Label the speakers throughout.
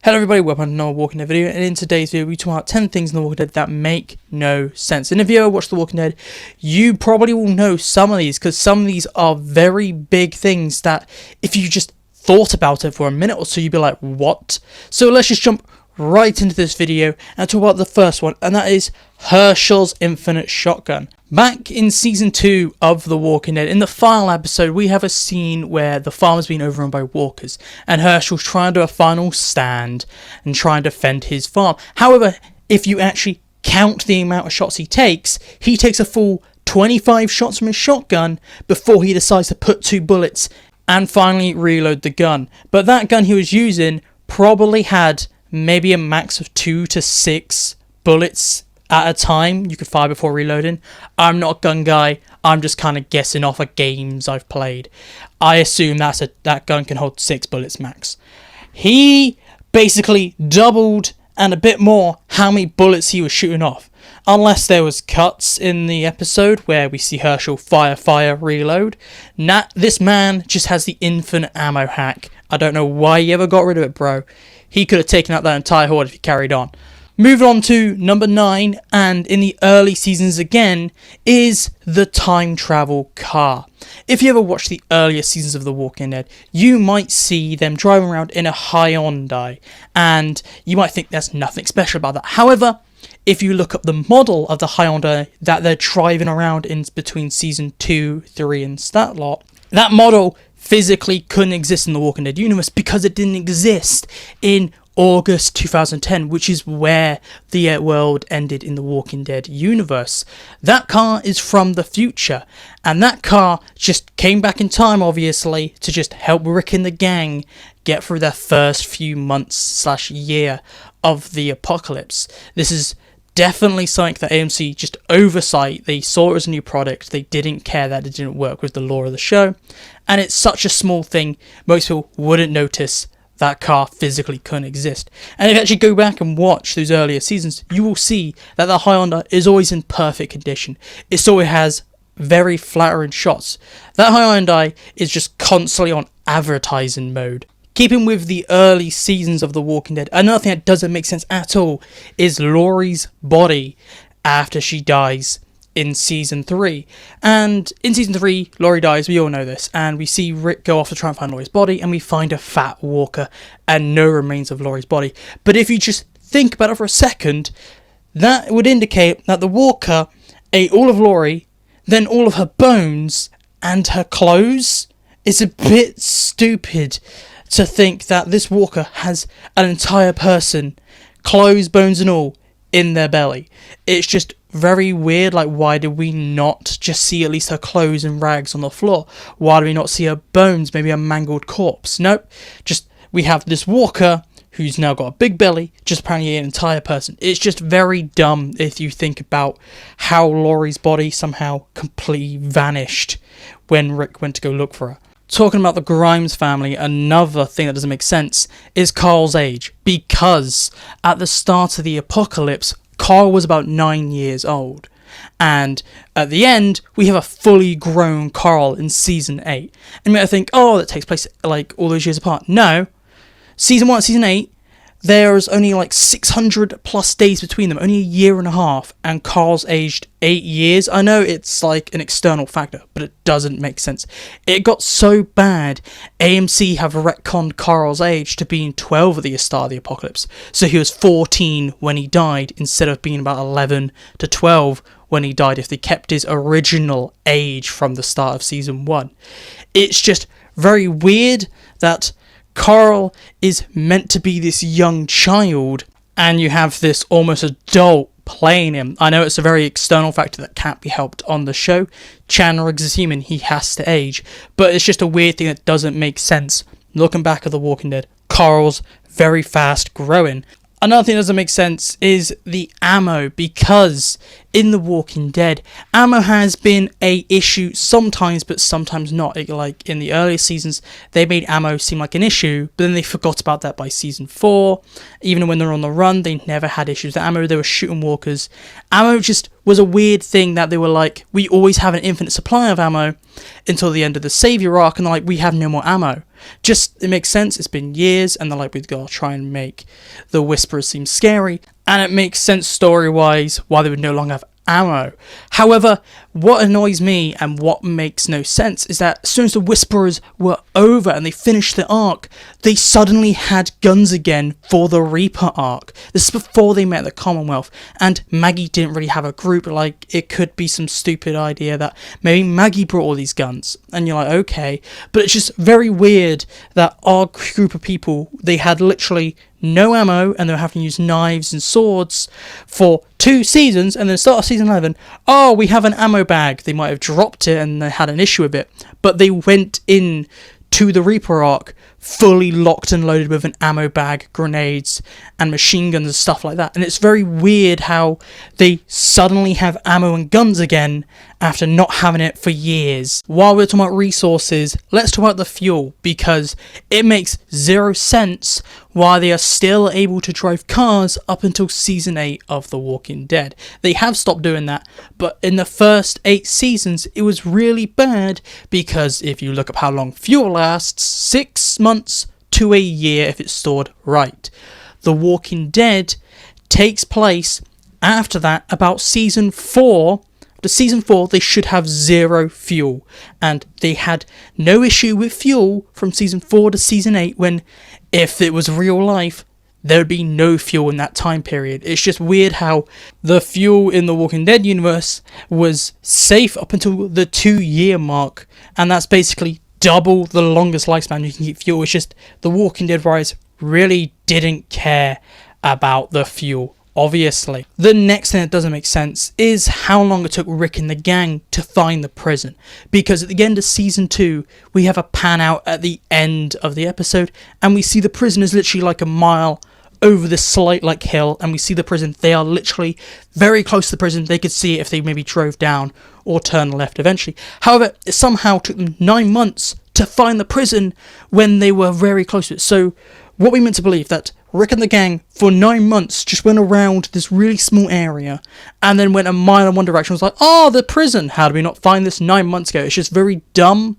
Speaker 1: Hello everybody, welcome to another Walking Dead video, and in today's video we talk about 10 things in The Walking Dead that make no sense. And if you ever watched The Walking Dead, you probably will know some of these, because some of these are very big things that if you just thought about it for a minute or so, you'd be like, what? So let's just jump right into this video and talk about the first one, and that is Hershel's infinite shotgun. Back in season 2 of The Walking Dead, in the final episode, we have a scene where the farm has been overrun by walkers, and Hershel's trying to do a final stand and trying to defend his farm. However, if you actually count the amount of shots he takes a full 25 shots from his shotgun before he decides to put 2 bullets and finally reload the gun. But that gun he was using probably had maybe a max of 2 to 6 bullets at a time you could fire before reloading. I'm not a gun guy. I'm just kind of guessing off of games I've played. I assume that gun can hold 6 bullets max. He basically doubled and a bit more how many bullets he was shooting off. Unless there was cuts in the episode where we see Hershel fire, reload. This man just has the infinite ammo hack. I don't know why he ever got rid of it, bro. He could have taken out that entire horde if he carried on. Moving on to number 9, and in the early seasons again, is the time travel car. If you ever watched the earlier seasons of The Walking Dead, you might see them driving around in a Hyundai, and you might think there's nothing special about that. However, if you look up the model of the Hyundai that they're driving around in between season 2, 3 and that lot, that model physically couldn't exist in The Walking Dead universe because it didn't exist in August 2010, which is where the world ended in The Walking Dead universe. That car is from the future, and that car just came back in time, obviously, to just help Rick and the gang get through their first few months / year of the apocalypse. This is definitely something that AMC just oversight. They saw it as a new product. They didn't care that it didn't work with the lore of the show, and it's such a small thing most people wouldn't notice that car physically couldn't exist. And if you actually go back and watch those earlier seasons, you will see that the Hyundai is always in perfect condition. It always has very flattering shots. That Hyundai is just constantly on advertising mode. Keeping with the early seasons of The Walking Dead, another thing that doesn't make sense at all is Laurie's body after she dies in season 3. And in season 3, Laurie dies, we all know this, and we see Rick go off to try and find Laurie's body, and we find a fat walker and no remains of Laurie's body. But if you just think about it for a second, that would indicate that the walker ate all of Laurie, then all of her bones and her clothes. It's a bit stupid to think that this walker has an entire person, clothes, bones and all, in their belly. It's just very weird. Like, why did we not just see at least her clothes and rags on the floor? Why do we not see her bones, maybe a mangled corpse? Nope, just we have this walker who's now got a big belly, just apparently an entire person. It's just very dumb if you think about how Laurie's body somehow completely vanished when Rick went to go look for her. Talking about the Grimes family, another thing that doesn't make sense is Carl's age, because at the start of the apocalypse, Carl was about 9 years old, and at the end, we have a fully grown Carl in season 8. And you might think, oh, that takes place like all those years apart. No, season 1 and season 8, there's only like 600 plus days between them, only a year and a half, and Carl's aged 8 years. I know it's like an external factor, but it doesn't make sense. It got so bad, AMC have retconned Carl's age to being 12 at the start of the apocalypse. So he was 14 when he died, instead of being about 11 to 12 when he died, if they kept his original age from the start of season 1. It's just very weird that Carl is meant to be this young child, and you have this almost adult playing him. I know it's a very external factor that can't be helped on the show. Chandler is human, he has to age, but it's just a weird thing that doesn't make sense. Looking back at The Walking Dead, Carl's very fast growing. Another thing that doesn't make sense is the ammo, because in The Walking Dead, ammo has been a issue sometimes, but sometimes not. Like in the earlier seasons, they made ammo seem like an issue, but then they forgot about that by season 4. Even when they're on the run, they never had issues with ammo. They were shooting walkers. Ammo just was a weird thing that they were like, we always have an infinite supply of ammo until the end of the Savior arc, and they're like, we have no more ammo. Just, it makes sense, it's been years, and they're like, we've got to try and make the Whisperers seem scary, and it makes sense story-wise why they would no longer have ammo. However, what annoys me and what makes no sense is that as soon as the Whisperers were over and they finished the arc, they suddenly had guns again for the Reaper arc. This is before they met the Commonwealth, and Maggie didn't really have a group. Like, it could be some stupid idea that maybe Maggie brought all these guns, and you're like, okay, but it's just very weird that our group of people, they had literally no ammo, and they were having to use knives and swords for 2 seasons, and then start of season 11, oh, we have an ammo bag. They might have dropped it and they had an issue with it, but they went in to the Reaper arc fully locked and loaded with an ammo bag, grenades, and machine guns and stuff like that. And it's very weird how they suddenly have ammo and guns again after not having it for years. While we're talking about resources, let's talk about the fuel, because it makes 0 sense why they are still able to drive cars up until season 8 of The Walking Dead. They have stopped doing that, but in the first 8 seasons, it was really bad, because if you look up how long fuel lasts, 6 months to a year if it's stored right. The Walking Dead takes place after that, about season 4. To season 4, they should have 0 fuel, and they had no issue with fuel from season 4 to season 8, when if it was real life, there would be no fuel in that time period. It's just weird how the fuel in the Walking Dead universe was safe up until the 2-year mark, and that's basically double the longest lifespan you can keep fuel. It's just the Walking Dead writers really didn't care about the fuel. Obviously. The next thing that doesn't make sense is how long it took Rick and the gang to find the prison. Because at the end of season 2, we have a pan out at the end of the episode, and we see the prison is literally like a mile over this slight like hill, and we see the prison. They are literally very close to the prison. They could see it if they maybe drove down or turned left eventually. However, it somehow took them 9 months to find the prison when they were very close to it. So what we meant to believe that Rick and the gang for 9 months just went around this really small area and then went a mile in one direction. It was like, oh, the prison. How did we not find this 9 months ago? It's just very dumb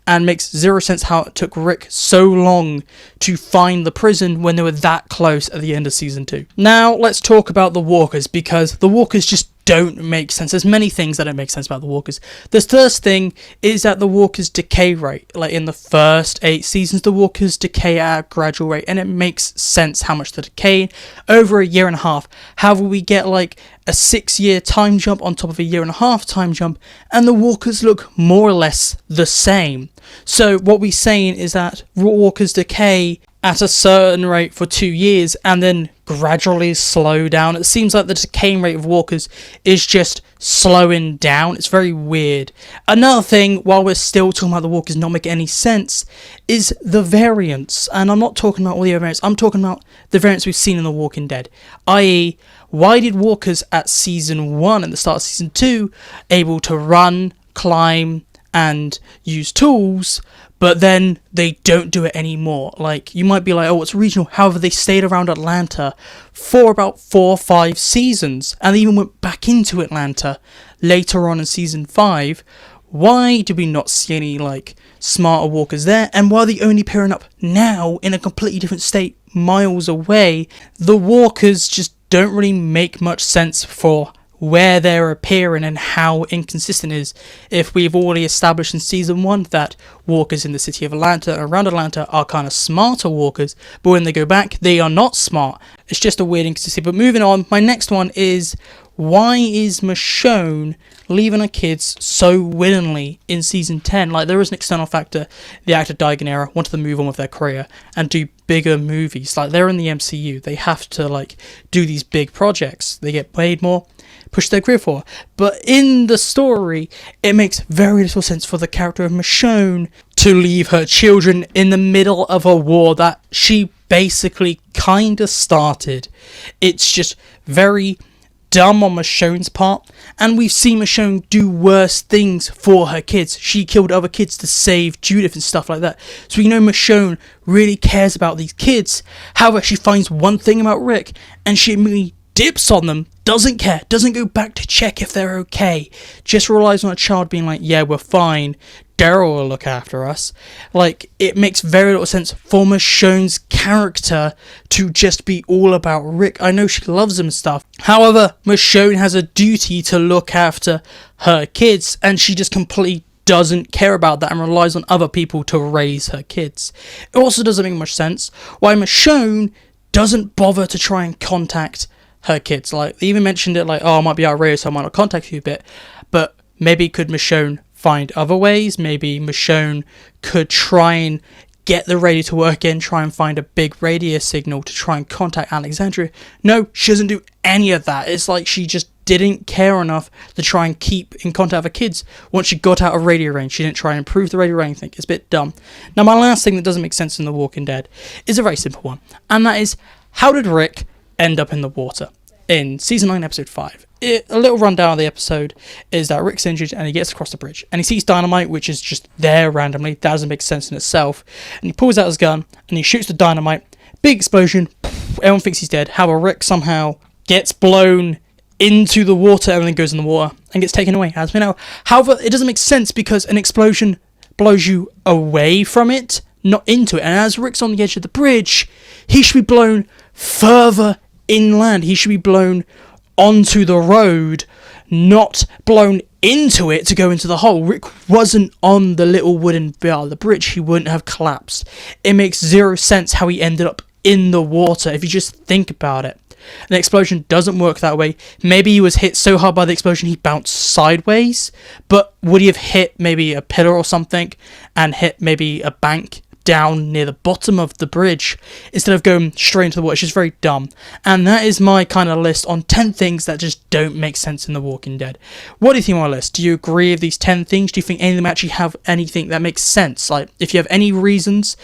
Speaker 1: and makes 0 sense how it took Rick so long to find the prison when they were that close at the end of season 2. Now, let's talk about the walkers, because the walkers just don't make sense. There's many things that don't make sense about the walkers. The first thing is that the walkers' decay rate. Like in the first 8 seasons, the walkers decay at a gradual rate, and it makes sense how much they decay over a year and a half. However, we get like a 6-year time jump on top of a year and a half time jump, and the walkers look more or less the same. So what we're saying is that walkers decay at a certain rate for 2 years and then gradually slow down. It seems like the decaying rate of walkers is just slowing down. It's very weird. Another thing, while we're still talking about the walkers not making any sense, is the variants. And I'm not talking about all the other variants. I'm talking about the variants we've seen in The Walking Dead. I.e., why did walkers at season 1 and the start of season 2 able to run, climb, and use tools, but then they don't do it anymore? Like, you might be like, oh, it's regional. However, they stayed around Atlanta for about 4 or 5 seasons, and they even went back into Atlanta later on in season 5. Why do we not see any, like, smarter walkers there? And why are they only pairing up now in a completely different state, miles away? The walkers just don't really make much sense for where they're appearing and how inconsistent it is, if we've already established in season 1 that walkers in the city of Atlanta and around Atlanta are kind of smarter walkers, but when they go back, they are not smart. It's just a weird inconsistency. But moving on, my next one is, why is Michonne leaving her kids so willingly in season 10? Like, there is an external factor. The actor Diagonera wanted to move on with their career and do bigger movies. Like, they're in the MCU. They have to, like, do these big projects. They get paid more, push their career forward. But in the story, it makes very little sense for the character of Michonne to leave her children in the middle of a war that she basically kind of started. It's just very dumb on Michonne's part, and we've seen Michonne do worse things for her kids. She killed other kids to save Judith and stuff like that. So we know Michonne really cares about these kids. However, she finds one thing about Rick, and she immediately dips on them, doesn't care, doesn't go back to check if they're okay, just relies on a child being like, yeah, we're fine, Daryl will look after us. Like, it makes very little sense for Michonne's character to just be all about Rick. I know she loves him and stuff. However, Michonne has a duty to look after her kids, and she just completely doesn't care about that and relies on other people to raise her kids. It also doesn't make much sense why Michonne doesn't bother to try and contact her kids. Like, they even mentioned it like, oh, I might be out of radio, so I might not contact you a bit. But maybe could Michonne find other ways? Maybe Michonne could try and get the radio to work again, try and find a big radio signal to try and contact Alexandria. No, she doesn't do any of that. It's like she just didn't care enough to try and keep in contact with her kids. Once she got out of radio range, she didn't try and improve the radio range. I think it's a bit dumb. Now, my last thing that doesn't make sense in The Walking Dead is a very simple one, and that is, how did Rick end up in the water in season 9 episode 5? A little rundown of the episode is that Rick's injured and he gets across the bridge and he sees dynamite, which is just there randomly. That doesn't make sense in itself. And he pulls out his gun and he shoots the dynamite. Big explosion. Everyone thinks he's dead. However, Rick somehow gets blown into the water and then goes in the water and gets taken away, as we know. However, it doesn't make sense because an explosion blows you away from it, not into it. And as Rick's on the edge of the bridge, he should be blown further inland. He should be blown onto the road, not blown into it to go into the hole. Rick wasn't on the little wooden bit of the bridge. He wouldn't have collapsed. It makes zero sense how he ended up in the water if you just think about it. An explosion doesn't work that way. Maybe he was hit so hard by the explosion he bounced sideways, but would he have hit maybe a pillar or something and hit maybe a bank down near the bottom of the bridge instead of going straight into the water? It's just very dumb. And that is my kind of list on 10 things that just don't make sense in The Walking Dead. What do you think of my list? Do you agree with these 10 things? Do you think any of them actually have anything that makes sense? Like, if you have any reasons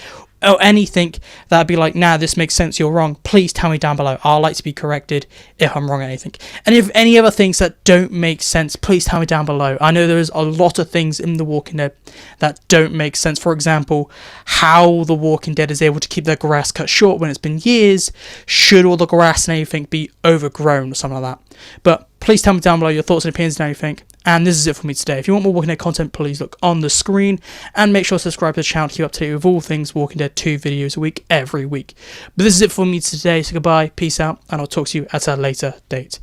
Speaker 1: or anything that'd be like, nah, this makes sense, you're wrong, please tell me down below. I'd like to be corrected if I'm wrong at anything. And if any other things that don't make sense, please tell me down below. I know there's a lot of things in The Walking Dead that don't make sense. For example, how The Walking Dead is able to keep their grass cut short when it's been years. Should all the grass and everything be overgrown or something like that? But please tell me down below your thoughts and opinions and everything. And this is it for me today. If you want more Walking Dead content, please look on the screen. And make sure to subscribe to the channel to keep up to date with all things Walking Dead, 2 videos a week, every week. But this is it for me today. So goodbye, peace out, and I'll talk to you at a later date.